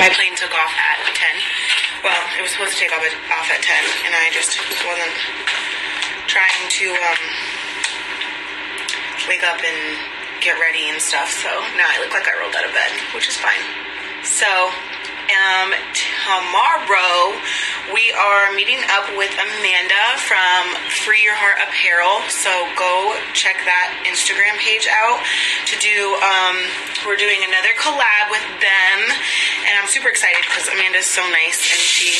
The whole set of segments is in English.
my plane took off at 10. Well, it was supposed to take off at 10, and I just wasn't trying to wake up and get ready and stuff, so now I look like I rolled out of bed, which is fine. So, tomorrow we are meeting up with Amanda from Free Your Heart Apparel, so go check that Instagram page out to do, we're doing another collab with them, and I'm super excited because Amanda's so nice, and she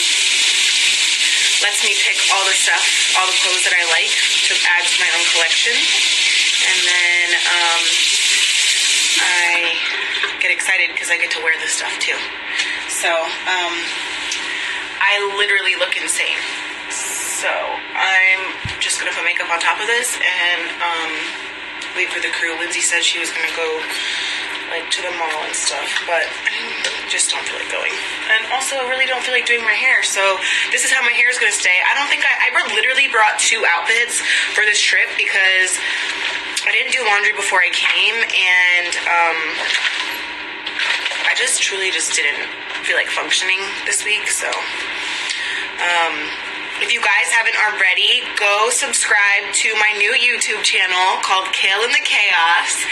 lets me pick all the stuff, all the clothes that I like to add to my own collection, and then, I get excited because I get to wear this stuff too. So, I literally look insane. So, I'm just going to put makeup on top of this and, wait for the crew. Lindsay said she was going to go, like, to the mall and stuff, but I just don't feel like going. And also, I really don't feel like doing my hair, so this is how my hair is going to stay. I don't think I literally brought 2 outfits for this trip because I didn't do laundry before I came, and I just truly didn't feel like functioning this week, so if you guys haven't already, go subscribe to my new YouTube channel called Kailyn the Chaos.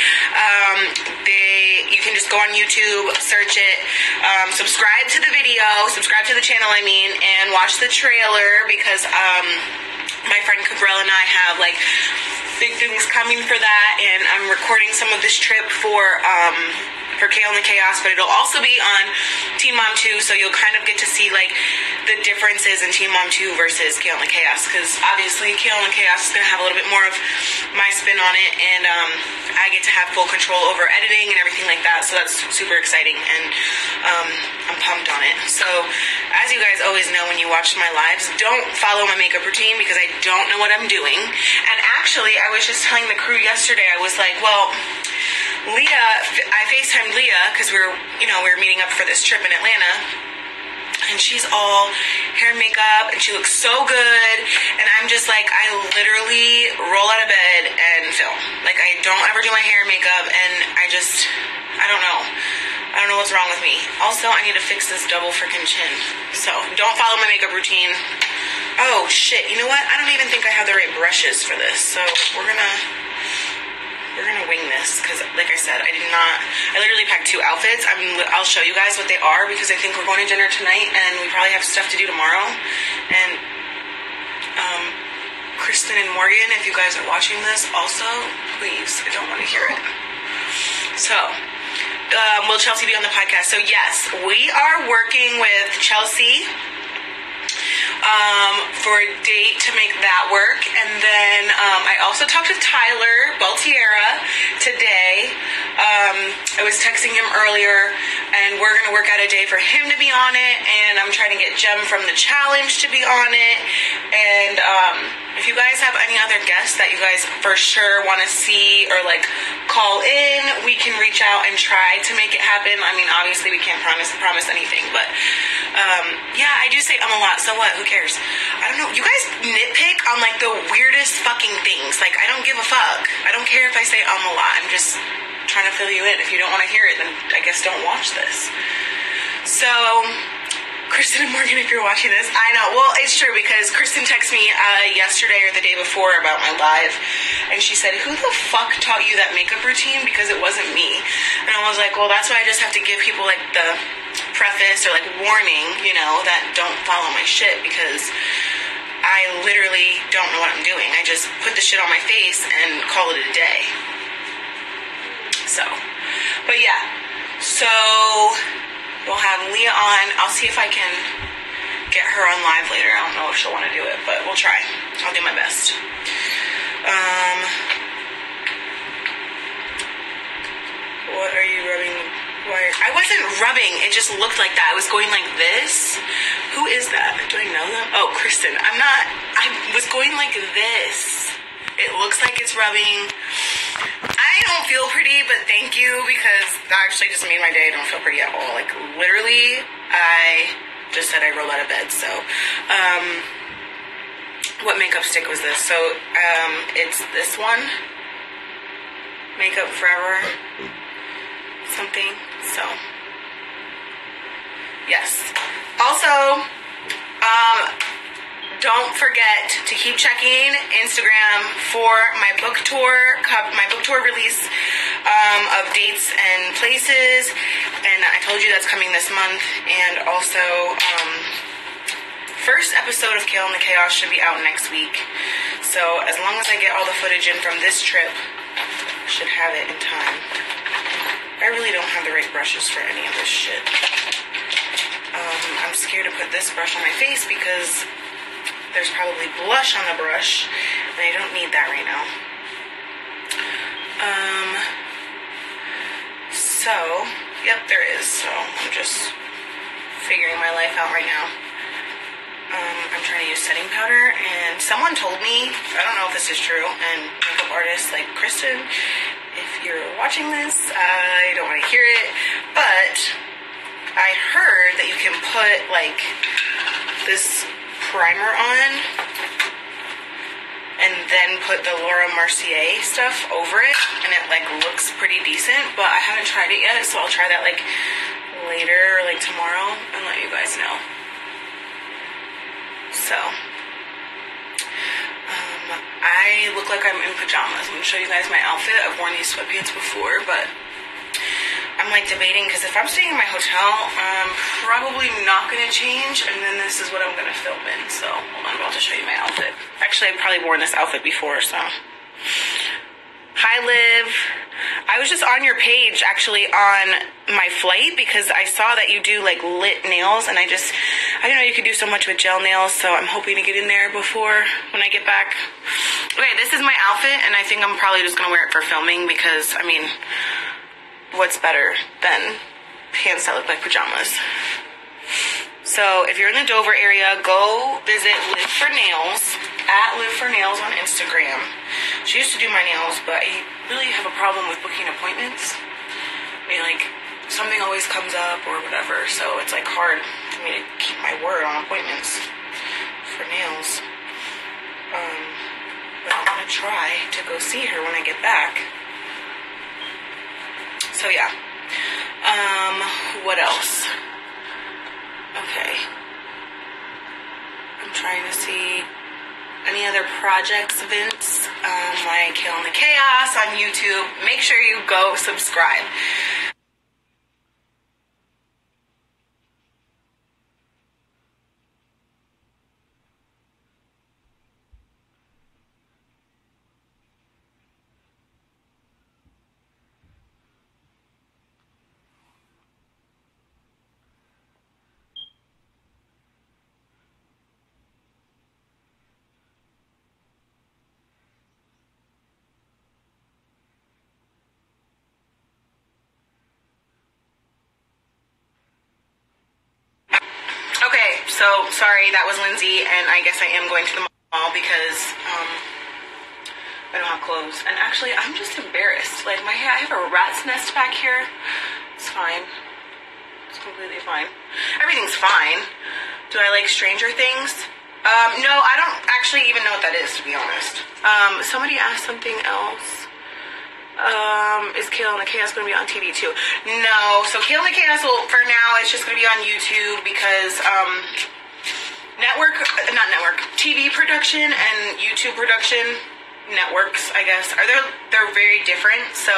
You can just go on YouTube, search it, subscribe to the video, subscribe to the channel, and watch the trailer because my friend Cabrell and I have like big things coming for that, and I'm recording some of this trip for Kailyn the Chaos, but it'll also be on Teen Mom 2, so you'll kind of get to see like the differences in Teen Mom 2 versus Kailyn the Chaos, because obviously Kailyn the Chaos is going to have a little bit more of my spin on it, and I get to have full control over editing and everything like that, so that's super exciting, and I'm pumped on it. So as you guys always know when you watch my lives, don't follow my makeup routine because I don't know what I'm doing. And actually, I was just telling the crew yesterday, I was like, well, I FaceTimed Leah because we were meeting up for this trip in Atlanta, and she's all hair and makeup, and she looks so good, and I'm just like, I literally roll out of bed and film. Like, I don't ever do my hair and makeup, and I don't know what's wrong with me. Also, I need to fix this double freaking chin, so don't follow my makeup routine. Oh shit, you know what? I don't even think I have the right brushes for this, so we're gonna wing this, because like I said, I literally packed 2 outfits. I'll show you guys what they are, because I think we're going to dinner tonight, and we probably have stuff to do tomorrow, and, Kristen and Morgan, if you guys are watching this, also, please, I don't want to hear it. So, will Chelsea be on the podcast? So yes, we are working with Chelsea, for a date to make that work, and then I also talked to Tyler Baltiera today. I was texting him earlier, and we're going to work out a day for him to be on it, and I'm trying to get Jem from the challenge to be on it, and if you guys have any other guests that you guys for sure want to see or like call in, we can reach out and try to make it happen. I mean, obviously we can't promise anything, but yeah, I do say a lot, so what, who cares? I don't know, you guys nitpick on like the weirdest fucking things. Like, I don't give a fuck. I don't care if I say a lot. I'm just trying to fill you in. If you don't want to hear it, then I guess don't watch this. So, Kristen and Morgan, if you're watching this, I know, well, it's true, because Kristen texted me yesterday or the day before about my live, and she said, who the fuck taught you that makeup routine? Because it wasn't me. And I was like, well, that's why I just have to give people like the preface or like warning, that don't follow my shit, because I literally don't know what I'm doing. I just put the shit on my face and call it a day. So, but yeah, so we'll have Leah on. I'll see if I can get her on live later. I don't know if she'll want to do it, but we'll try. I'll do my best. What are you rubbing? I wasn't rubbing. It just looked like that. I was going like this. Who is that? Do I know them? Oh, Kristen. I was going like this. It looks like it's rubbing. I don't feel pretty, but thank you, because that actually just made my day. I don't feel pretty at all. Like, literally, I just said I rolled out of bed. So, what makeup stick was this? So, it's this one. Makeup Forever something. So, Yes. Also, don't forget to keep checking Instagram for my book tour release of dates and places. And I told you that's coming this month. And also, first episode of Kailyn the Chaos should be out next week. So as long as I get all the footage in from this trip, I should have it in time. I really don't have the right brushes for any of this shit. I'm scared to put this brush on my face because there's probably blush on the brush, and I don't need that right now. Yep, there is. So I'm just figuring my life out right now. I'm trying to use setting powder, and someone told me, I don't know if this is true, and makeup artists like Kristen, if you're watching this, I don't want to hear it, but I heard that you can put like this primer on and then put the Laura Mercier stuff over it, and it like looks pretty decent, but I haven't tried it yet, so I'll try that like later or like tomorrow and let you guys know. So I look like I'm in pajamas. I'm gonna show you guys my outfit. I've worn these sweatpants before, but I'm like debating because if I'm staying in my hotel, I'm probably not going to change, and then this is what I'm going to film in. So hold on, I'm about to show you my outfit. Actually, I've probably worn this outfit before, so. Hi, Liv. I was just on your page actually on my flight because I saw that you do like lit nails, and I didn't know you could do so much with gel nails, so I'm hoping to get in there before when I get back. Okay, this is my outfit, and I think I'm probably just going to wear it for filming because, I mean, what's better than pants that look like pajamas? So if you're in the Dover area, go visit Liv for Nails, at Liv for Nails on Instagram. She used to do my nails, but I really have a problem with booking appointments. I mean, like, something always comes up or whatever, so it's like hard for me to keep my word on appointments for nails. But I'm gonna try to go see her when I get back. So yeah, what else? Okay, I'm trying to see any other projects, events, like Kailyn the Chaos on YouTube. Make sure you go subscribe. So, sorry, that was Lindsay, and I guess I am going to the mall because, I don't have clothes. And actually, I'm just embarrassed. Like, I have a rat's nest back here. It's fine. It's completely fine. Everything's fine. Do I like Stranger Things? No, I don't actually even know what that is, to be honest. Somebody asked something else. Is Kailyn the Chaos going to be on TV too? No. So Kailyn the Chaos will, for now, it's just going to be on YouTube because, TV production and YouTube production networks, I guess, they're very different. So,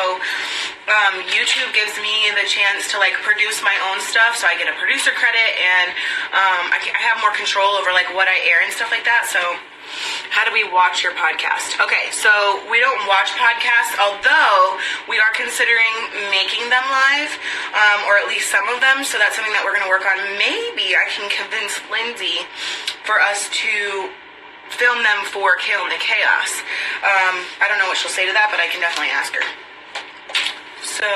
YouTube gives me the chance to like produce my own stuff, so I get a producer credit, and, I have more control over like what I air and stuff like that. So, how do we watch your podcast? Okay, so we don't watch podcasts, although we are considering making them live, or at least some of them, so that's something that we're going to work on. Maybe I can convince Lindsay for us to film them for Kailyn the Chaos. I don't know what she'll say to that, but I can definitely ask her. So,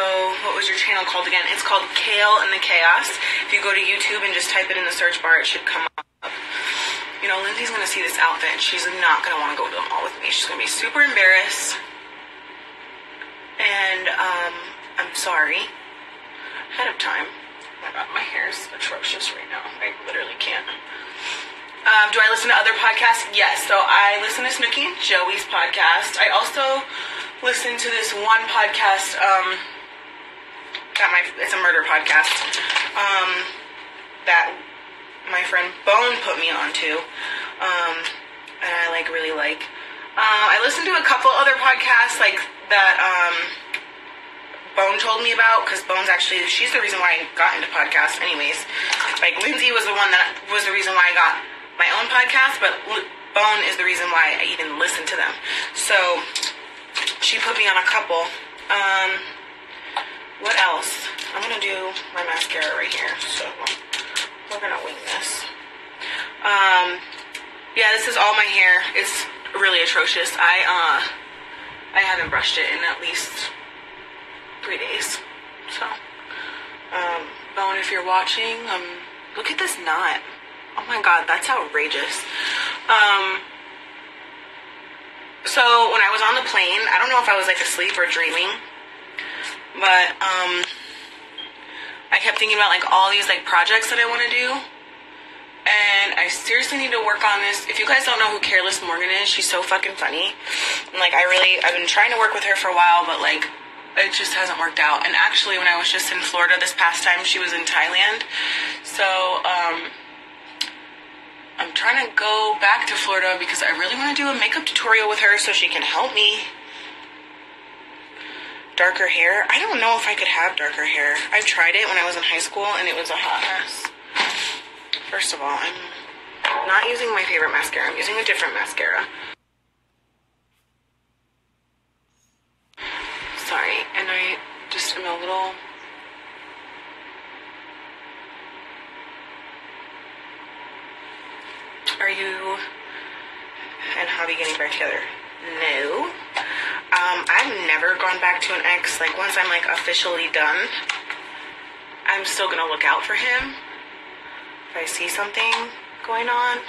what was your channel called again? It's called Kailyn and the Chaos. If you go to YouTube and just type it in the search bar, it should come up. You know, Lindsay's going to see this outfit, and she's not going to want to go to the mall with me. She's going to be super embarrassed. And, I'm sorry. Ahead of time. Oh my God, my hair is atrocious right now. I literally can't. Do I listen to other podcasts? Yes. So I listen to Snooki and Joey's podcast. I also listen to this one podcast, it's a murder podcast. that my friend Bone put me onto, and I like really like. I listened to a couple other podcasts like that Bone told me about, because Bone's actually, she's the reason why I got into podcasts anyways. Like Lindsay was the one that was the reason why I got my own podcast, but Bone is the reason why I even listened to them. So she put me on a couple. What else? I'm gonna do my mascara right here, so we're gonna wing this. Yeah, this is all my hair. It's really atrocious. I haven't brushed it in at least 3 days. So, Bone, if you're watching, look at this knot. Oh my god, that's outrageous. So when I was on the plane, I don't know if I was like asleep or dreaming, but I kept thinking about like all these like projects that I want to do. And I seriously need to work on this. If you guys don't know who Careless Morgan is, she's so fucking funny. And like I've been trying to work with her for a while, but like it just hasn't worked out. And actually when I was just in Florida this past time, she was in Thailand. So I'm trying to go back to Florida because I really want to do a makeup tutorial with her so she can help me. Darker hair. I don't know if I could have darker hair. I've tried it when I was in high school and it was a hot mess. First of all, I'm not using my favorite mascara. I'm using a different mascara. Sorry, and I just am a little... Are you and hobby getting back together? No. I've never gone back to an ex. Like, once I'm, like, officially done, I'm still gonna look out for him. If I see something going on,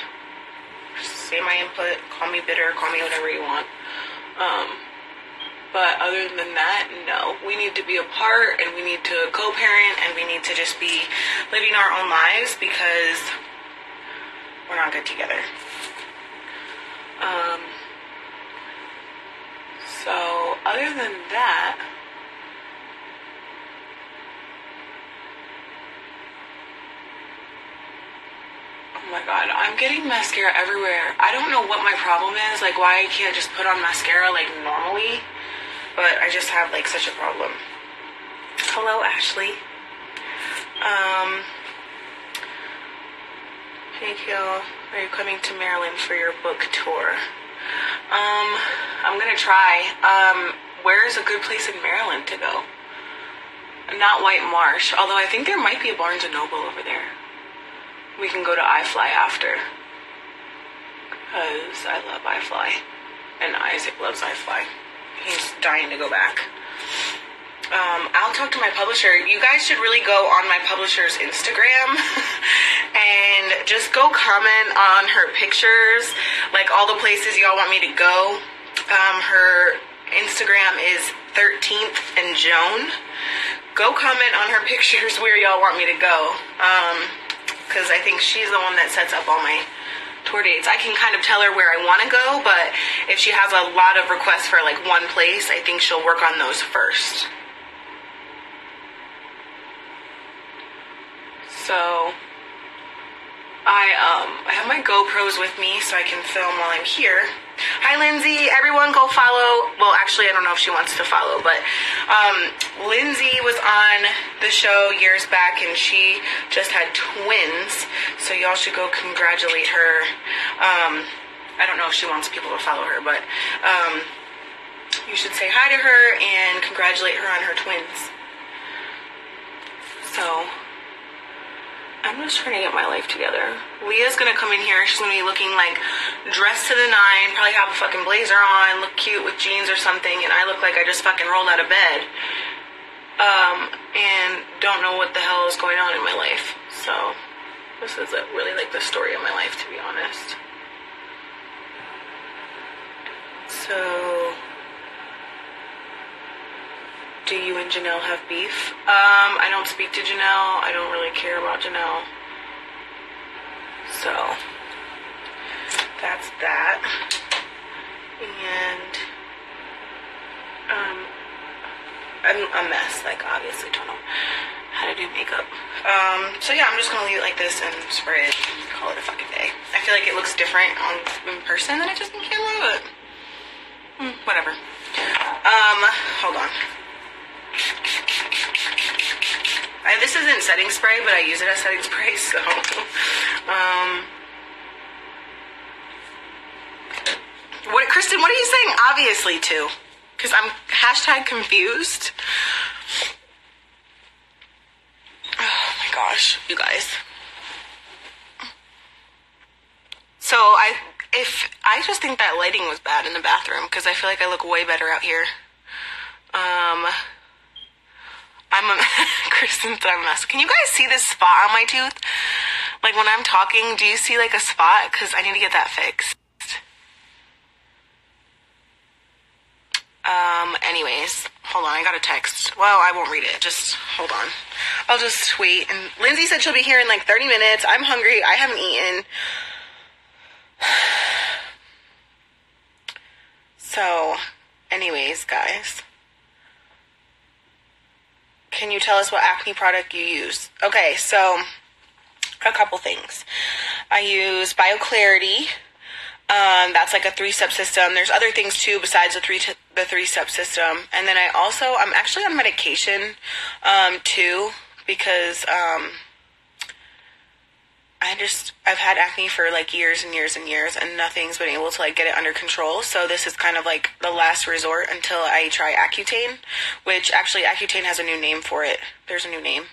say my input, call me bitter, call me whatever you want. But other than that, no. We need to be apart, and we need to co-parent, and we need to just be living our own lives because we're not good together. So other than that, oh my god, I'm getting mascara everywhere. I don't know what my problem is, like why I can't just put on mascara like normally, but I just have like such a problem. Hello, Ashley. Hey, Kiel, are you coming to Maryland for your book tour? I'm gonna try. Where is a good place in Maryland to go? Not White Marsh, although I think there might be a Barnes & Noble over there. We can go to iFly after, because I love iFly, and Isaac loves iFly. He's dying to go back. I'll talk to my publisher. You guys should really go on my publisher's Instagram and just go comment on her pictures, like all the places y'all want me to go. Her Instagram is 13th and Joan. Go comment on her pictures where y'all want me to go, because I think she's the one that sets up all my tour dates. I can kind of tell her where I want to go, but if she has a lot of requests for like one place, I think she'll work on those first. So I have my GoPros with me so I can film while I'm here. Hi, Lindsay. Everyone go follow. Well, actually, I don't know if she wants to follow, but Lindsay was on the show years back, and she just had twins, so y'all should go congratulate her. I don't know if she wants people to follow her, but you should say hi to her and congratulate her on her twins. So I'm just trying to get my life together. Leah's gonna come in here. She's gonna be looking like dressed to the nine, probably have a fucking blazer on, look cute with jeans or something, and I look like I just fucking rolled out of bed. And don't know what the hell is going on in my life. So this is really like the story of my life, to be honest. So do you and Janelle have beef? I don't speak to Janelle. I don't really care about Janelle. So that's that. And I'm a mess, like obviously don't know. how to do makeup. So yeah, I'm just gonna leave it like this and spray it and call it a fucking day. I feel like it looks different in person than it does in camera, but whatever. Hold on. This isn't setting spray, but I use it as setting spray, so what, Kristen, what are you saying obviously to? Because I'm hashtag confused. Oh my gosh, you guys. So I just think that lighting was bad in the bathroom, because I feel like I look way better out here. Kristen's a mess. Can you guys see this spot on my tooth? Like when I'm talking, do you see like a spot? Because I need to get that fixed. Anyways, hold on, I got a text. Well, I won't read it, just hold on. I'll just wait. And Lindsay said she'll be here in like 30 minutes. I'm hungry, I haven't eaten. So, anyways, guys. Can you tell us what acne product you use? Okay, so a couple things. I use BioClarity. That's like a 3-step system. There's other things too besides the 3-step system. And then I'm actually on medication too, because I've had acne for like years and years and years, and nothing's been able to like get it under control. So this is kind of like the last resort until I try Accutane, which actually Accutane has a new name for it. There's a new name.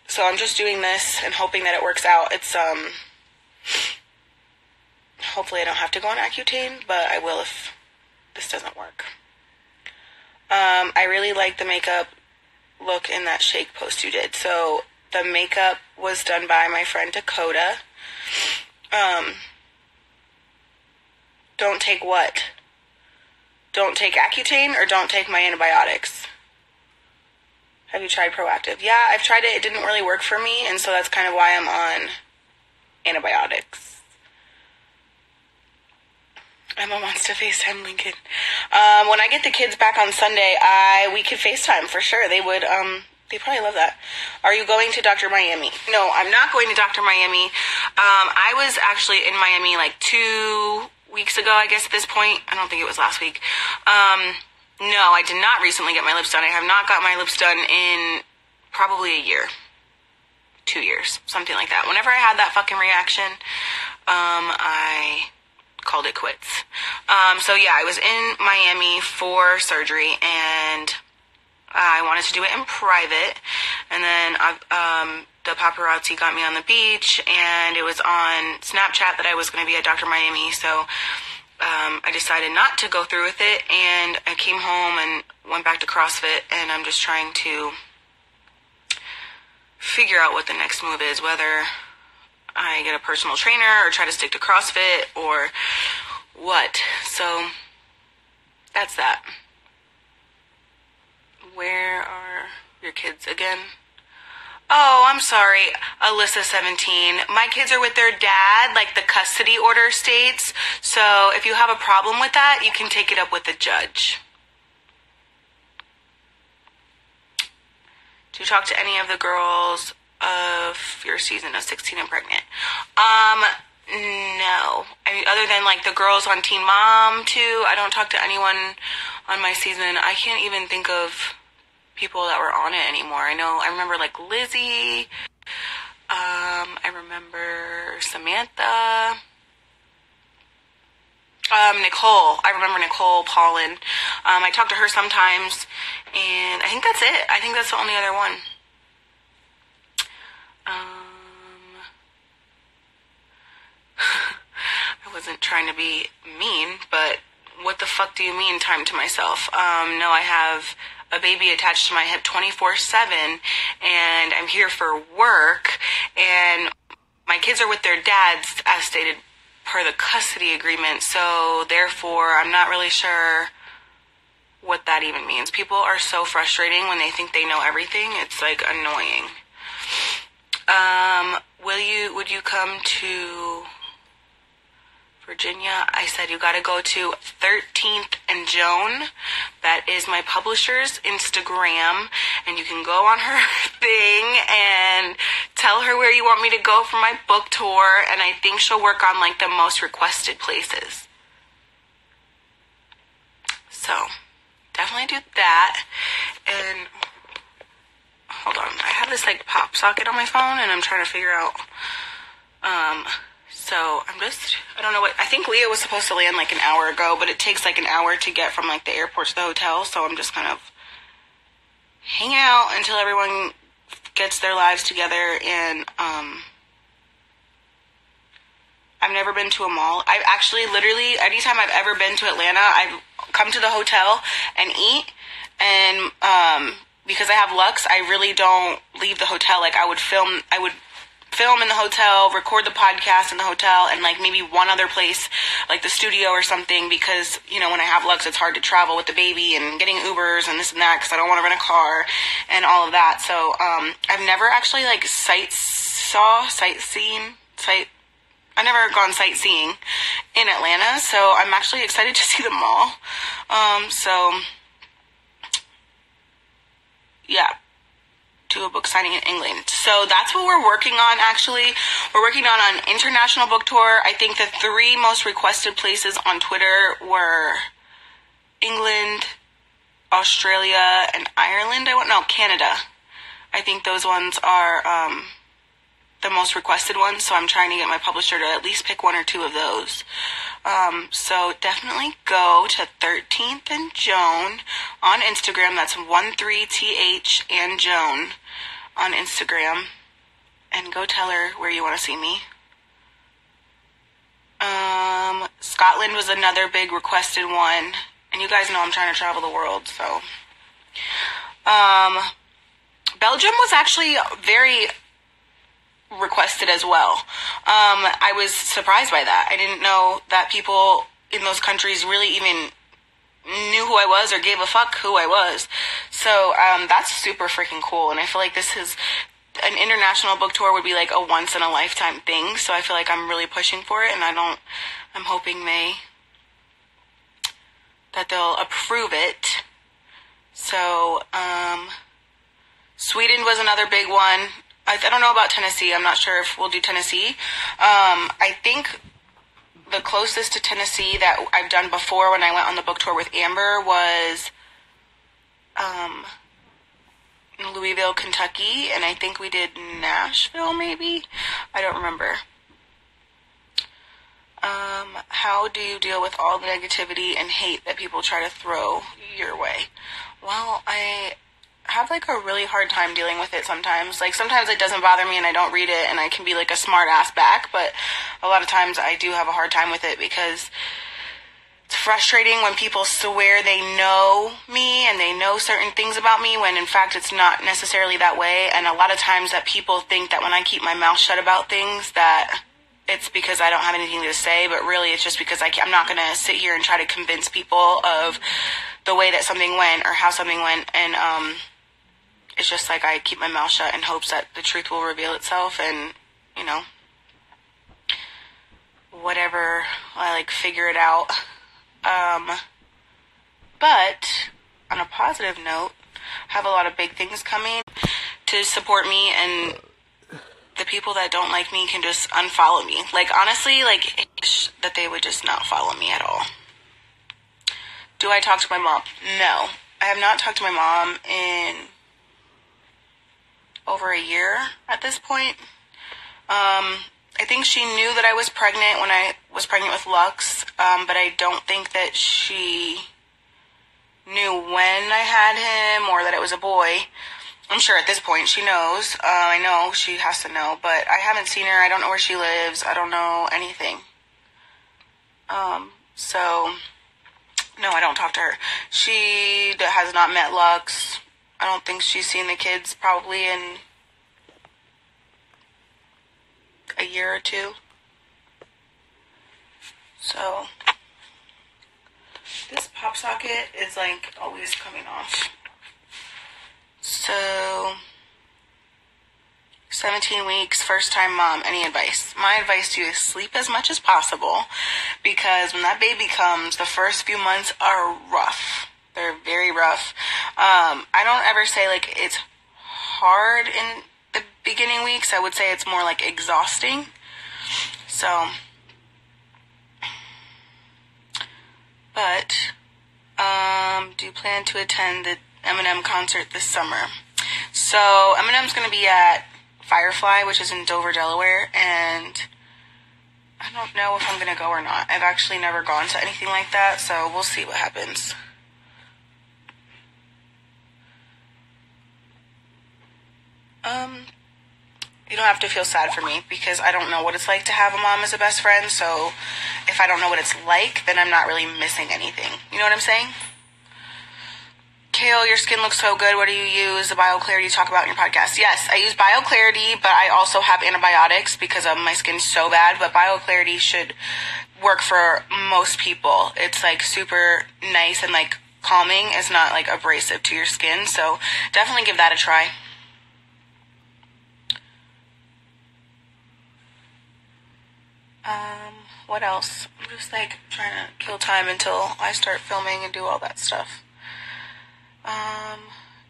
So I'm just doing this and hoping that it works out. It's hopefully I don't have to go on Accutane, but I will if this doesn't work. I really like the makeup look in that shake post you did. So the makeup was done by my friend Dakota. Don't take what? Don't take Accutane or don't take my antibiotics? Have you tried Proactive? Yeah, I've tried it. It didn't really work for me, and so that's kind of why I'm on antibiotics. Emma wants to FaceTime Lincoln. When I get the kids back on Sunday, we could FaceTime for sure. They would, they probably love that. Are you going to Dr. Miami? No, I'm not going to Dr. Miami. I was actually in Miami like 2 weeks ago, I guess at this point. I don't think it was last week. No, I did not recently get my lips done. I have not got my lips done in probably a year. 2 years, something like that. Whenever I had that fucking reaction, I called it quits. So yeah, I was in Miami for surgery, and I wanted to do it in private, and then the paparazzi got me on the beach, and it was on Snapchat that I was going to be at Dr. Miami, so I decided not to go through with it, and I came home and went back to CrossFit, and I'm just trying to figure out what the next move is, whether I get a personal trainer or try to stick to CrossFit or what. So that's that. Where are your kids again? Oh, I'm sorry, Alyssa 17. My kids are with their dad, like the custody order states. So if you have a problem with that, you can take it up with the judge. Do you talk to any of the girls of your season of 16 and pregnant? No. I mean, other than like the girls on Teen Mom too, I don't talk to anyone on my season. I can't even think of people that were on it anymore. I remember like Lizzie. I remember Samantha. Nicole. I remember Nicole Paulin. I talk to her sometimes, and I think that's it. I think that's the only other one. I wasn't trying to be mean, but what the fuck do you mean time to myself? No, I have a baby attached to my hip 24/7, and I'm here for work, and my kids are with their dads as stated per the custody agreement, so therefore I'm not really sure what that even means. People are so frustrating when they think they know everything. It's like annoying. Would you come to Virginia? I said you gotta go to 13th and Joan. That is my publisher's Instagram, and you can go on her thing and tell her where you want me to go for my book tour, and I think she'll work on like the most requested places. So definitely do that. And hold on, I have this like pop socket on my phone and I'm trying to figure out, so I don't know what, I think Leah was supposed to land like an hour ago, but it takes like an hour to get from like the airport to the hotel, so I'm just kind of hanging out until everyone gets their lives together. And I've never been to a mall. I've actually literally, anytime I've ever been to Atlanta, I've come to the hotel and eat, and because I have Lux, I really don't leave the hotel. Like I would film in the hotel, record the podcast in the hotel, and like maybe one other place, like the studio or something, because, you know, when I have Lux, it's hard to travel with the baby and getting Ubers and this and that, because I don't want to rent a car and all of that. So I've never actually like I've never gone sightseeing in Atlanta, so I'm actually excited to see the mall. So yeah, do a book signing in England. So that's what we're working on, actually. We're working on an international book tour. I think the 3 most requested places on Twitter were England, Australia, and Ireland. Canada. I think those ones are the most requested ones, so I'm trying to get my publisher to at least pick 1 or 2 of those. So definitely go to 13th and Joan on Instagram. That's 13th and Joan on Instagram, and go tell her where you want to see me. Scotland was another big requested one, and you guys know I'm trying to travel the world, so. Belgium was actually very requested as well. I was surprised by that. I didn't know that people in those countries really even knew who I was or gave a fuck who I was. So that's super freaking cool, and I feel like this is an international book tour would be like a once in a lifetime thing, so I feel like I'm really pushing for it, and I'm hoping that they'll approve it. So Sweden was another big one. I don't know about Tennessee. I'm not sure if we'll do Tennessee. I think the closest to Tennessee that I've done before when I went on the book tour with Amber was in Louisville, Kentucky, and I think we did Nashville, maybe? I don't remember. How do you deal with all the negativity and hate that people try to throw your way? Well, I have like a really hard time dealing with it sometimes. Like sometimes it doesn't bother me and I don't read it and I can be like a smart ass back, but a lot of times I do have a hard time with it because it's frustrating when people swear they know me and they know certain things about me when in fact it's not necessarily that way. And a lot of times that people think that when I keep my mouth shut about things that it's because I don't have anything to say, but really it's just because I'm not going to sit here and try to convince people of the way that something went or how something went. And it's just like I keep my mouth shut in hopes that the truth will reveal itself, and, you know, whatever, I like figure it out. But on a positive note, I have a lot of big things coming to support me, and the people that don't like me can just unfollow me. Like, honestly, like, that they would just not follow me at all. Do I talk to my mom? No. I have not talked to my mom in over a year at this point. I think she knew that I was pregnant when I was pregnant with Lux, but I don't think that she knew when I had him or that it was a boy. I'm sure at this point she knows. I know she has to know, but I haven't seen her. I don't know where she lives. I don't know anything. So, no, I don't talk to her. She has not met Lux. I don't think she's seen the kids probably in a year or 2. So, this pop socket is like always coming off. So, 17 weeks, first time mom, any advice? My advice to you is sleep as much as possible, because when that baby comes, the first few months are rough. They're very rough. I don't ever say like it's hard in the beginning weeks. I would say it's more like exhausting. So, but do you plan to attend the Eminem concert this summer? So Eminem's going to be at Firefly, which is in Dover, Delaware, and I don't know if I'm going to go or not. I've actually never gone to anything like that, so we'll see what happens. You don't have to feel sad for me, because I don't know what it's like to have a mom as a best friend, so if I don't know what it's like, then I'm not really missing anything. You know what I'm saying? Kale, your skin looks so good. What do you use? The BioClarity you talk about in your podcast. Yes, I use BioClarity, but I also have antibiotics because my skin's so bad, but BioClarity should work for most people. It's like super nice and like calming. It's not like abrasive to your skin, so definitely give that a try. What else? I'm just like trying to kill time until I start filming and do all that stuff.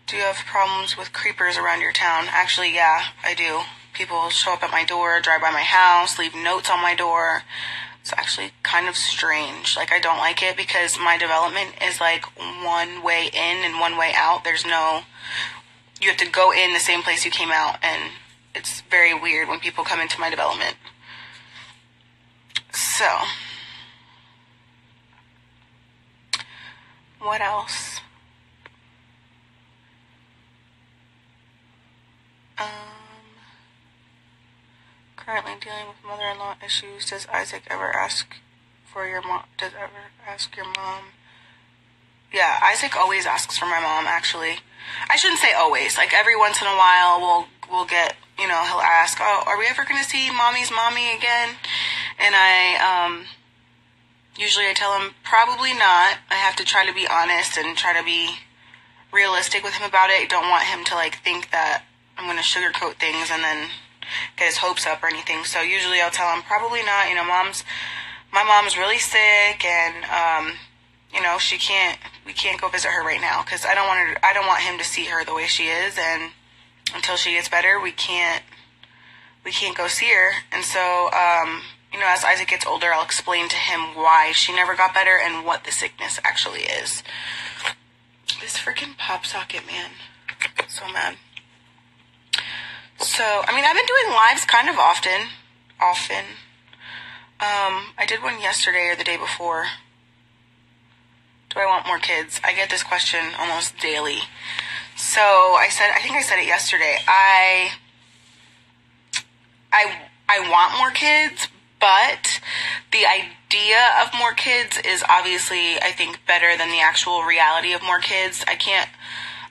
Do you have problems with creepers around your town? Actually, yeah, I do. People show up at my door, drive by my house, leave notes on my door. It's actually kind of strange. Like, I don't like it because my development is like one way in and one way out. You have to go in the same place you came out, and it's very weird when people come into my development. So, what else? Currently dealing with mother-in-law issues. Does Isaac ever ask for your mom? Does ever ask your mom? Yeah, Isaac always asks for my mom, actually. I shouldn't say always. Like, every once in a while, we'll get, he'll ask, oh, are we ever going to see mommy's mommy again? And usually I tell him probably not. I have to try to be honest and try to be realistic with him about it. I don't want him to like think that I'm going to sugarcoat things and then get his hopes up or anything. So usually I'll tell him probably not. My mom's really sick, and we can't go visit her right now because I don't want him to see her the way she is, and until she gets better, we can't go see her. And so as Isaac gets older, I'll explain to him why she never got better and what the sickness actually is. This freaking pop socket, man. So mad. So, I've been doing lives kind of often. I did one yesterday or the day before. Do I want more kids? I get this question almost daily. So, I think I said it yesterday. I want more kids, but the idea of more kids is obviously, I think, better than the actual reality of more kids.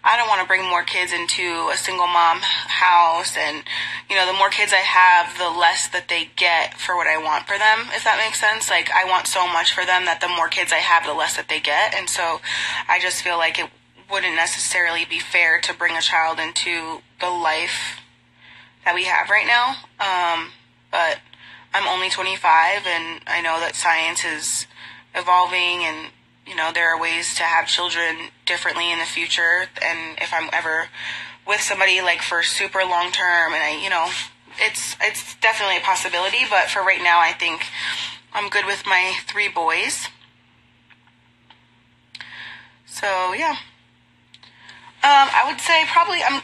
I don't want to bring more kids into a single mom house, and, the more kids I have, the less that they get for what I want for them, if that makes sense. Like, I want so much for them that the more kids I have, the less that they get, and so I just feel like it wouldn't necessarily be fair to bring a child into the life that we have right now, but I'm only 25, and I know that science is evolving, and there are ways to have children differently in the future. And if I'm ever with somebody like for super long term, and it's definitely a possibility. But for right now, I think I'm good with my 3 boys. So yeah. I would say probably I'm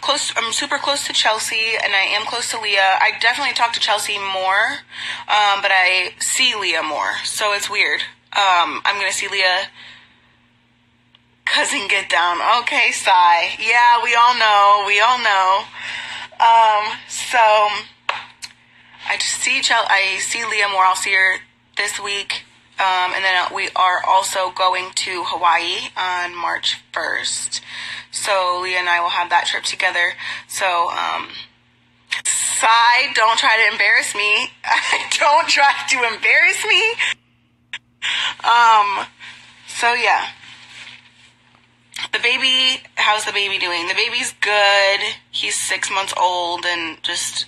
super close to Chelsea, and I am close to Leah. I definitely talk to Chelsea more, but I see Leah more. So it's weird. I'm going to see Leah. Cousin get down. Okay, sigh. Yeah, we all know. So I see Leah more. I'll see her this week. And then we are also going to Hawaii on March 1st. So Leah and I will have that trip together. So, sigh, don't try to embarrass me. Don't try to embarrass me. So yeah. The baby, how's the baby doing? The baby's good. He's 6 months old, and just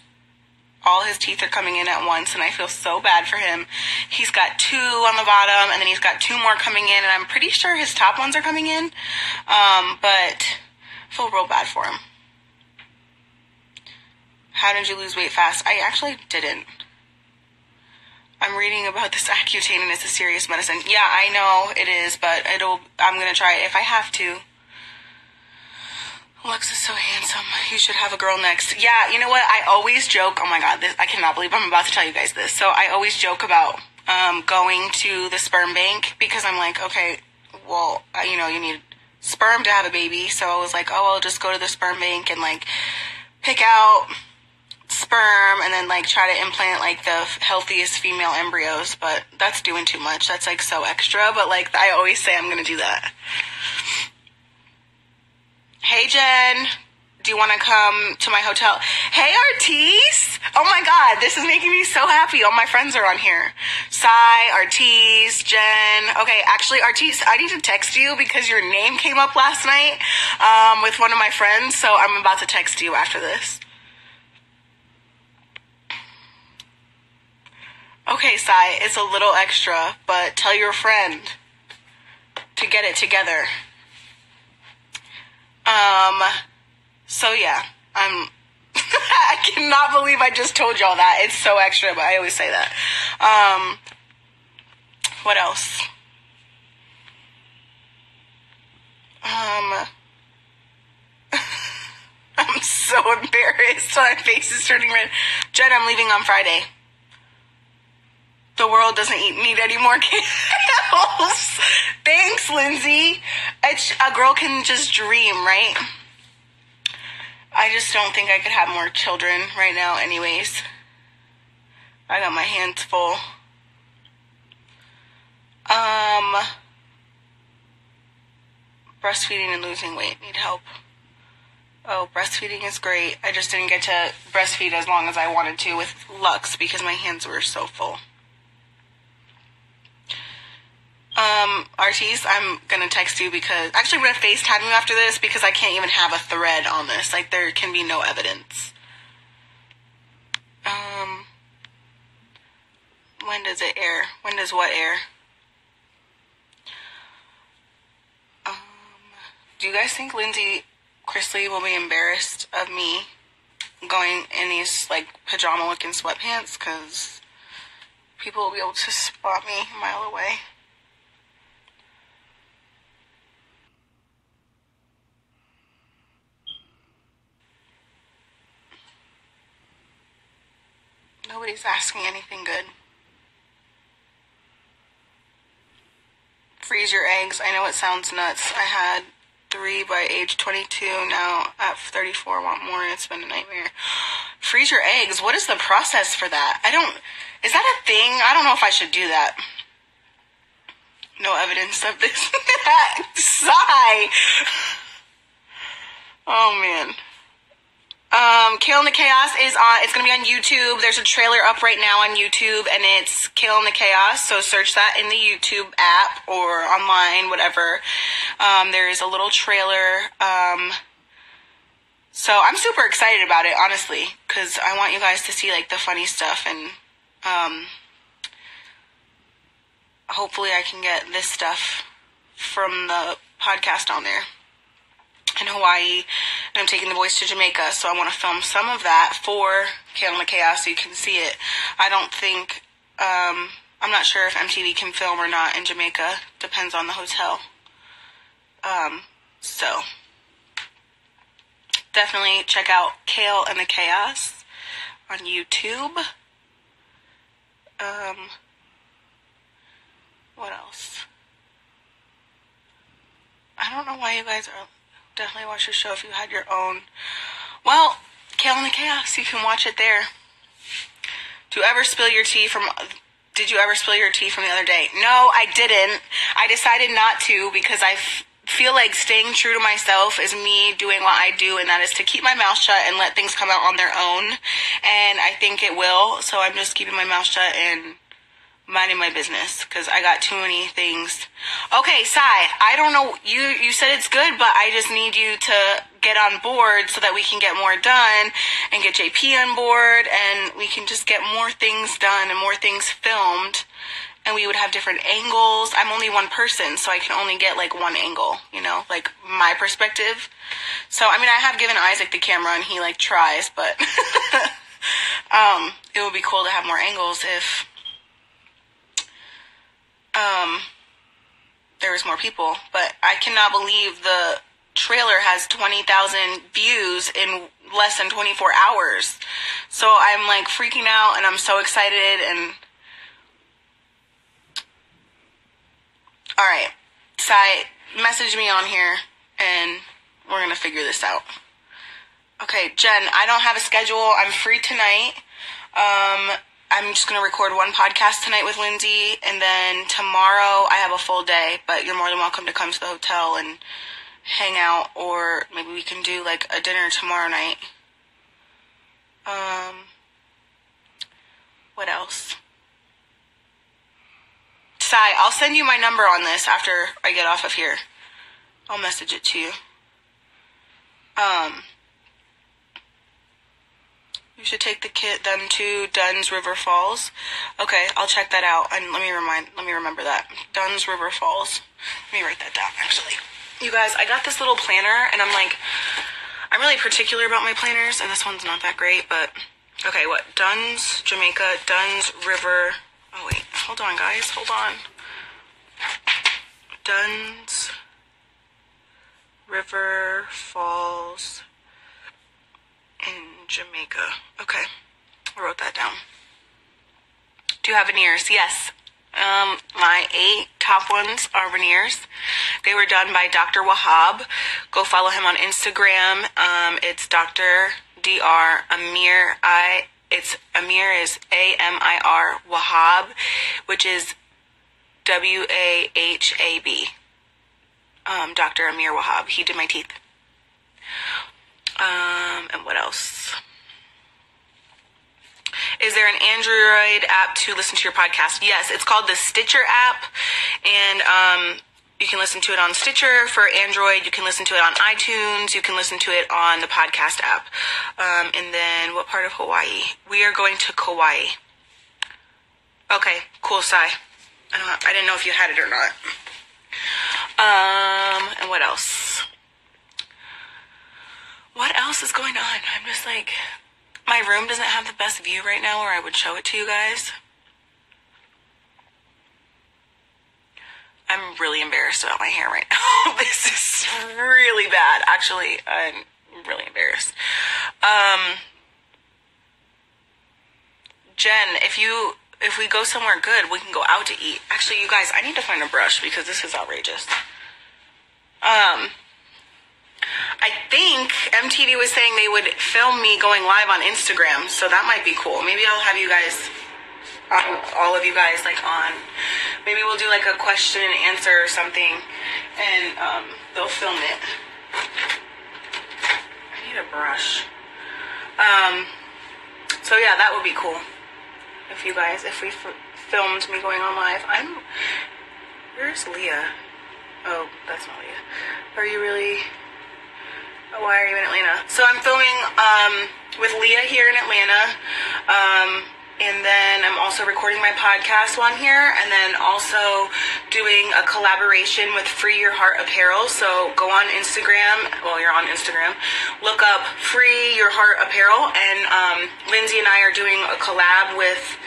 all his teeth are coming in at once, and I feel so bad for him. He's got 2 on the bottom, and then he's got 2 more coming in, and I'm pretty sure his top ones are coming in. But How did you lose weight fast? I actually didn't. I'm reading about this Accutane and it's a serious medicine. Yeah, I know it is, but I'm going to try it if I have to. Alexa's so handsome. You should have a girl next. Yeah, you know what? I always joke. Oh my God, I cannot believe I'm about to tell you guys this. So I always joke about going to the sperm bank because I'm like, okay, well, you know, you need sperm to have a baby. So I was like, oh, I'll just go to the sperm bank and like pick out sperm and then like try to implant like the healthiest female embryos, but that's doing too much. That's like so extra, but like I always say I'm gonna do that. Hey Jen, do you want to come to my hotel? Hey Artis, oh my God, this is making me so happy. All my friends are on here. Sai, Artis, Jen. Okay, actually Artis, I need to text you because your name came up last night with one of my friends, so I'm about to text you after this. Okay, Sai, it's a little extra, but tell your friend to get it together. So yeah, I cannot believe I just told y'all that. It's so extra, but I always say that. What else? I'm so embarrassed. My face is turning red. Jen, I'm leaving on Friday. The world doesn't need any more candles. Thanks, Lindsay. A girl can just dream, right? I just don't think I could have more children right now anyways. I got my hands full. Breastfeeding and losing weight. Need help. Oh, breastfeeding is great. I just didn't get to breastfeed as long as I wanted to with Lux because my hands were so full. Artis, I'm gonna text you because, actually I'm gonna FaceTime you after this because I can't even have a thread on this. Like, there can be no evidence. When does it air? When does what air? Do you guys think Lindsay Chrisley will be embarrassed of me going in these, like, pajama-looking sweatpants? Because people will be able to spot me a mile away. Nobody's asking anything good. Freeze your eggs. I know it sounds nuts. I had 3 by age 22. Now at 34, want more. It's been a nightmare. Freeze your eggs. What is the process for that? Is that a thing? I don't know if I should do that. No evidence of this. Sigh. Oh, man. Kailyn the Chaos is on, it's going to be on YouTube. There's a trailer up right now on YouTube, and it's Kailyn the Chaos, so search that in the YouTube app or online, whatever. There is a little trailer. So I'm super excited about it, honestly, because I want you guys to see, like, the funny stuff, and hopefully I can get this stuff from the podcast on there. In Hawaii, and I'm taking the boys to Jamaica, so I want to film some of that for Kailyn the Chaos so you can see it. I don't think, I'm not sure if MTV can film or not in Jamaica. Depends on the hotel. So, definitely check out Kailyn the Chaos on YouTube. What else? I don't know why you guys are... Definitely watch the show if you had your own. Well, Kailyn the Chaos, you can watch it there. Did you ever spill your tea from the other day? No, I didn't. I decided not to because I feel like staying true to myself is me doing what I do, and that is to keep my mouth shut and let things come out on their own. And I think it will, so I'm just keeping my mouth shut and minding my business because I got too many things. Okay, Sai, I don't know, you said it's good, but I just need you to get on board so that we can get more done and get JP on board and we can just get more things done and more things filmed, and we would have different angles. I'm only one person, so I can only get like one angle, you know, like my perspective. So, I mean, I have given Isaac the camera and he like tries, but It would be cool to have more angles if there was more people. But I cannot believe the trailer has 20,000 views in less than 24 hours. So I'm like freaking out, and I'm so excited. And all right, Sai, message me on here and we're gonna figure this out. Okay, Jen, I don't have a schedule. I'm free tonight. I'm just gonna record one podcast tonight with Lindsay, and then tomorrow I have a full day, but you're more than welcome to come to the hotel and hang out, or maybe we can do like a dinner tomorrow night. What else? Sai, I'll send you my number on this after I get off of here. I'll message it to you. You should take them to Dunn's River Falls. Okay, I'll check that out. And let me remember that. Dunn's River Falls. Let me write that down, actually. You guys, I got this little planner, and I'm really particular about my planners, and this one's not that great, but, okay, what? Dunn's, Jamaica, Dunn's River, oh wait, hold on, guys, hold on. Dunn's River Falls in Jamaica. Okay, I wrote that down. Do you have veneers? Yes. My 8 top ones are veneers. They were done by Dr. Wahab. Go follow him on Instagram. It's Dr. Dr. Amir. Amir is Amir Wahab, which is Wahab. Dr. Amir Wahab. He did my teeth. And what else? Is there an Android app to listen to your podcast? Yes, it's called the Stitcher app, and you can listen to it on Stitcher for Android. You can listen to it on iTunes. You can listen to it on the podcast app. And then, what part of Hawaii? We are going to Kauai. Okay, cool, Sai. I didn't know if you had it or not. And what else? What else is going on? I'm just like, my room doesn't have the best view right now where I would show it to you guys. I'm really embarrassed about my hair right now. This is really bad. Actually, I'm really embarrassed. Jen, if we go somewhere good, we can go out to eat. Actually, you guys, I need to find a brush because this is outrageous. I think MTV was saying they would film me going live on Instagram, so that might be cool. Maybe I'll have you guys, all of you guys, like on. Maybe we'll do like a question and answer or something, and they'll film it. I need a brush. So yeah, that would be cool. If we filmed me going on live. Where's Leah? Oh, that's not Leah. Are you really? Why are you in Atlanta? So I'm filming with Leah here in Atlanta, and then I'm also recording my podcast on here, and then also doing a collaboration with Free Your Heart Apparel. So go on Instagram, well, you're on Instagram, look up Free Your Heart Apparel, and Lindsay and I are doing a collab with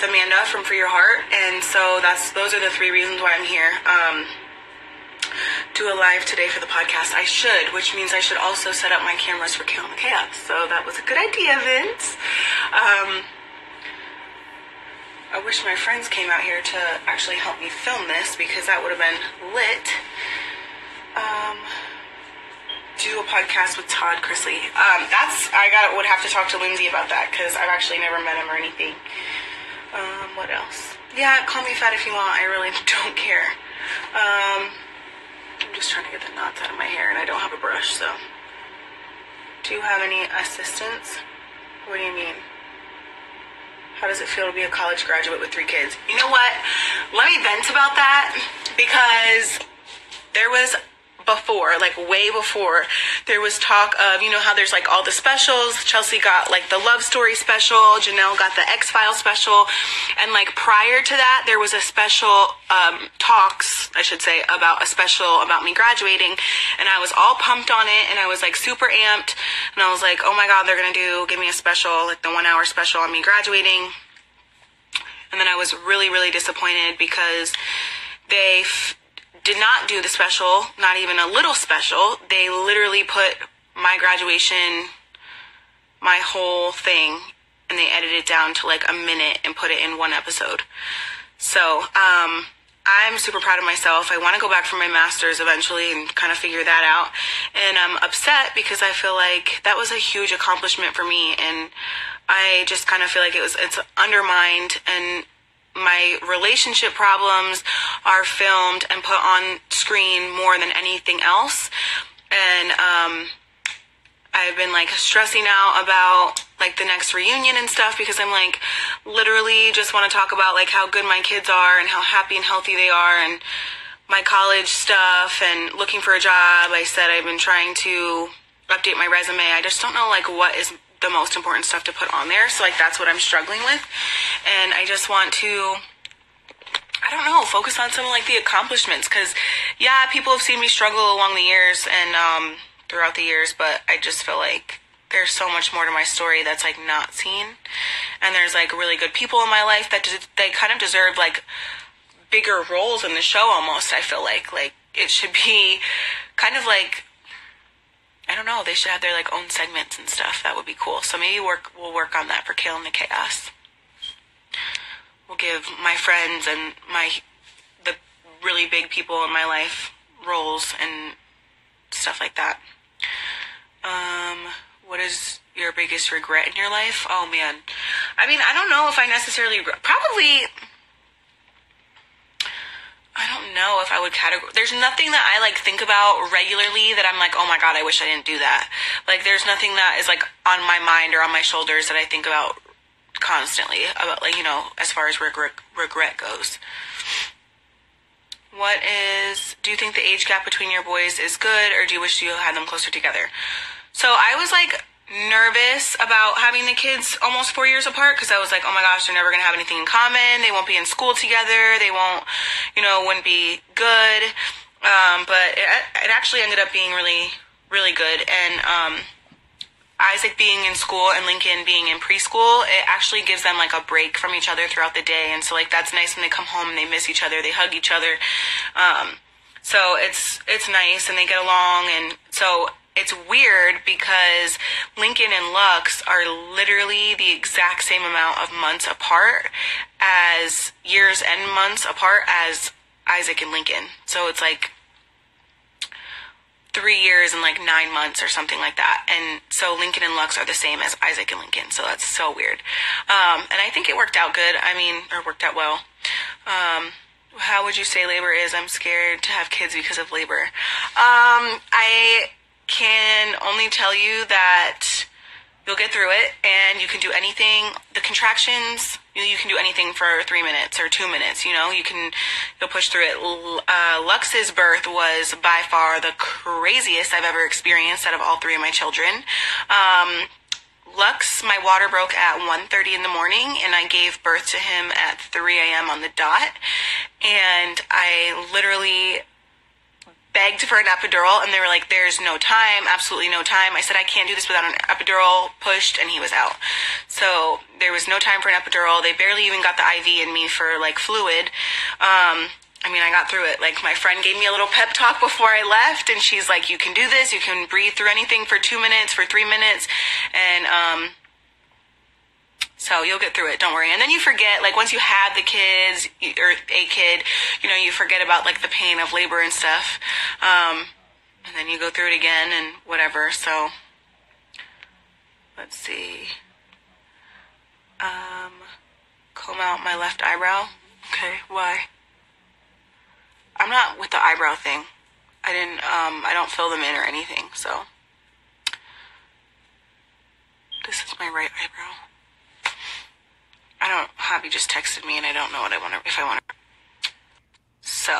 Amanda from Free Your Heart, and so those are the 3 reasons why I'm here. Do a live today for the podcast. I should, which means I should also set up my cameras for Kailyn Chaos. So that was a good idea, Vince. I wish my friends came out here to actually help me film this, because that would have been lit. Do a podcast with Todd Chrisley. Would have to talk to Lindsay about that, because I've actually never met him or anything. What else? Yeah, call me fat if you want. I really don't care. I'm just trying to get the knots out of my hair, and I don't have a brush, so. Do you have any assistants? What do you mean? How does it feel to be a college graduate with 3 kids? You know what? Let me vent about that, because there was before, like way before, there was talk of, you know how there's like all the specials. Chelsea got like the love story special, Janelle got the X-Files special, and like prior to that there was a special talks, I should say, about a special about me graduating, and I was all pumped on it, and I was like super amped, and I was like, oh my god, they're gonna give me a special, like the 1 hour special on me graduating. And then I was really, really disappointed because they did not do the special, not even a little special. They literally put my graduation, my whole thing, and they edited it down to like a minute and put it in one episode. So, I'm super proud of myself. I want to go back for my master's eventually and kind of figure that out. And I'm upset because I feel like that was a huge accomplishment for me, and I just kind of feel like it's undermined, and my relationship problems are filmed and put on screen more than anything else. And I've been like stressing out about like the next reunion and stuff, because I'm like literally just want to talk about like how good my kids are and how happy and healthy they are, and my college stuff and looking for a job. I said I've been trying to update my resume. I just don't know like what is the most important stuff to put on there. So like that's what I'm struggling with, and I just want to, I don't know, focus on some of like the accomplishments, because yeah, people have seen me struggle along the years and throughout the years, but I just feel like there's so much more to my story that's like not seen, and there's like really good people in my life that they kind of deserve like bigger roles in the show almost. I feel like it should be kind of like, I don't know, they should have their like own segments and stuff. That would be cool. So maybe we'll work on that for Kailyn the Chaos. We'll give my friends and the really big people in my life roles and stuff like that. What is your biggest regret in your life? Oh man. I mean, I don't know if I necessarily, probably, I don't know if I would categorize. There's nothing that I like think about regularly that I'm like, oh my god, I wish I didn't do that. Like there's nothing that is like on my mind or on my shoulders that I think about constantly about, like, you know, as far as regret goes. Do you think the age gap between your boys is good, or do you wish you had them closer together? So I was like nervous about having the kids almost 4 years apart, because I was like, oh my gosh, they're never gonna have anything in common, they won't be in school together, they won't, you know, wouldn't be good. But it actually ended up being really, really good. And Isaac being in school and Lincoln being in preschool, it actually gives them like a break from each other throughout the day. And so like that's nice when they come home and they miss each other, they hug each other. So it's nice and they get along. And so it's weird because Lincoln and Lux are literally the exact same amount of months apart, as years and months apart as Isaac and Lincoln. So it's like 3 years and like 9 months or something like that. And so Lincoln and Lux are the same as Isaac and Lincoln. So that's so weird. And I think it worked out good. Worked out well. How would you say labor is? I'm scared to have kids because of labor. I can only tell you that you'll get through it and you can do anything. The contractions, you can do anything for 3 minutes or 2 minutes, you know, you'll push through it. Lux's birth was by far the craziest I've ever experienced out of all 3 of my children. Lux, my water broke at 1:30 in the morning, and I gave birth to him at 3 a.m. on the dot. And I literally begged for an epidural, and they were like, there's no time, absolutely no time. I said, I can't do this without an epidural, pushed, and he was out. So there was no time for an epidural. They barely even got the IV in me for like fluid. I got through it. Like, my friend gave me a little pep talk before I left, and she's like, you can do this, you can breathe through anything for 2 minutes, for 3 minutes, and so you'll get through it, don't worry. And then you forget, like, once you have the kids, or a kid, you know, you forget about like the pain of labor and stuff, and then you go through it again and whatever. So let's see. Comb out my left eyebrow. Okay, why? I'm not with the eyebrow thing. I don't fill them in or anything, so. This is my right eyebrow. Javi just texted me and I don't know what if I want to. So,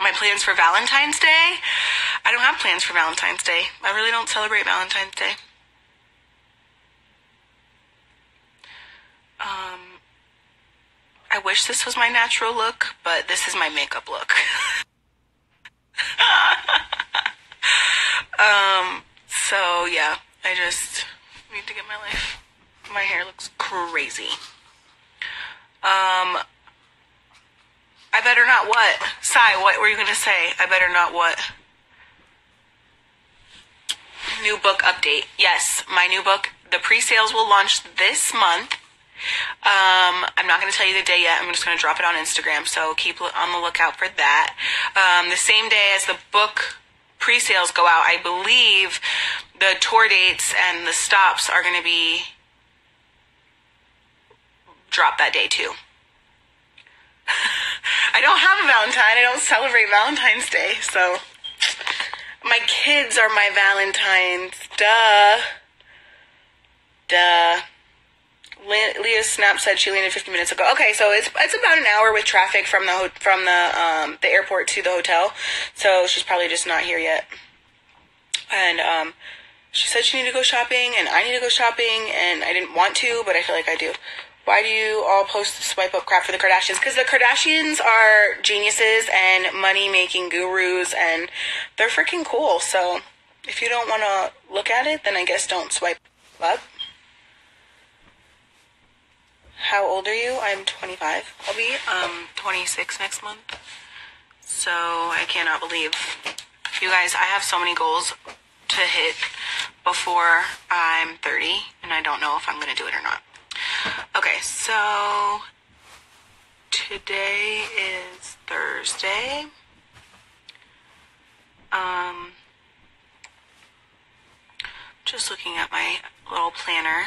my plans for Valentine's Day. I don't have plans for Valentine's Day. I really don't celebrate Valentine's Day. I wish this was my natural look, but this is my makeup look. So yeah, I just need to get my life. My hair looks crazy. I better not what? Sai, what were you gonna say? I better not what? New book update. Yes, my new book. The pre-sales will launch this month. I'm not going to tell you the day yet. I'm just going to drop it on Instagram, so keep on the lookout for that. The same day as the book pre-sales go out, I believe the tour dates and the stops are going to be dropped that day too. I don't have a Valentine. I don't celebrate Valentine's Day, so my kids are my Valentines. Duh. Leah's snap said she landed 50 minutes ago. Okay, so it's about an hour with traffic from the airport to the hotel. So she's probably just not here yet. And she said she needed to go shopping, and I need to go shopping, and I didn't want to, but I feel like I do. Why do you all post swipe up crap for the Kardashians? Because the Kardashians are geniuses and money-making gurus, and they're freaking cool. So if you don't want to look at it, then I guess don't swipe up. How old are you? I'm 25. I'll be 26 next month. So I cannot believe. You guys, I have so many goals to hit before I'm 30, and I don't know if I'm going to do it or not. Okay, so today is Thursday. Just looking at my little planner.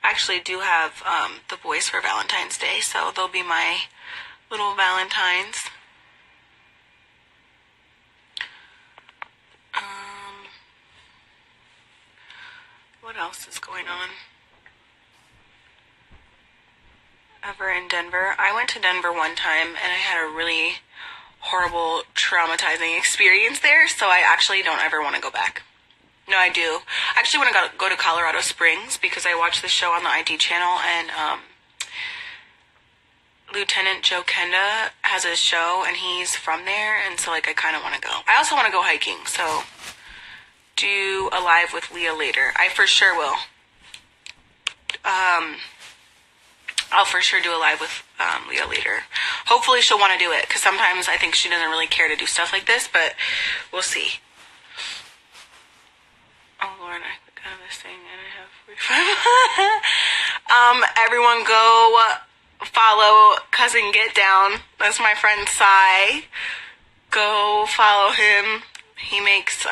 I actually do have the boys for Valentine's Day, so they'll be my little Valentines. What else is going on? Ever in Denver? I went to Denver one time, and I had a really horrible, traumatizing experience there, so I actually don't ever want to go back. No, I do. I actually want to go to Colorado Springs because I watched the show on the ID channel, and Lieutenant Joe Kenda has a show, and he's from there, and so like I kind of want to go. I also want to go hiking, so do a live with Leah later. I for sure will. I'll for sure do a live with Leah later. Hopefully she'll want to do it, because sometimes I think she doesn't really care to do stuff like this, but we'll see. Oh, Lauren, I click out of this thing and I have 45. Everyone go follow Cousin Get Down. That's my friend Sai. Go follow him. He makes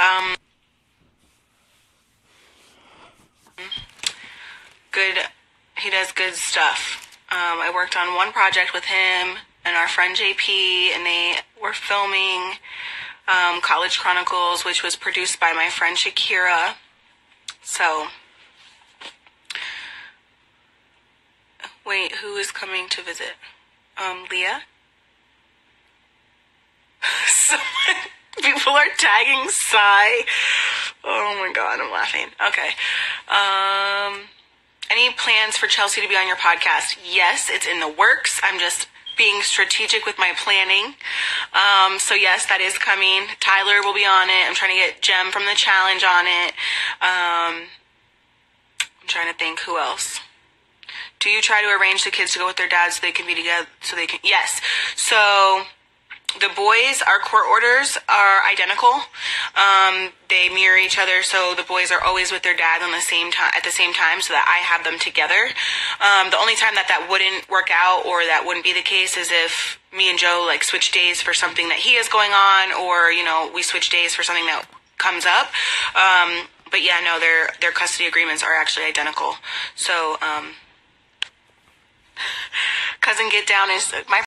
he does good stuff. I worked on one project with him and our friend JP, and they were filming College Chronicles, which was produced by my friend Shakira. So, wait, who is coming to visit? Leah? People are tagging Sai. Oh my god, I'm laughing. Okay. Any plans for Chelsea to be on your podcast? Yes, it's in the works. I'm just being strategic with my planning. So yes, that is coming. Tyler will be on it. I'm trying to get Jem from the challenge on it. I'm trying to think who else. Do you try to arrange the kids to go with their dads so they can be together? Yes. So the boys, our court orders are identical. They mirror each other, so the boys are always with their dad at the same time, so that I have them together. The only time that wouldn't work out, or that wouldn't be the case, is if me and Joe like switch days for something that he has going on, or we switch days for something that comes up. But yeah, no, their custody agreements are actually identical. So Cousin Get Down is my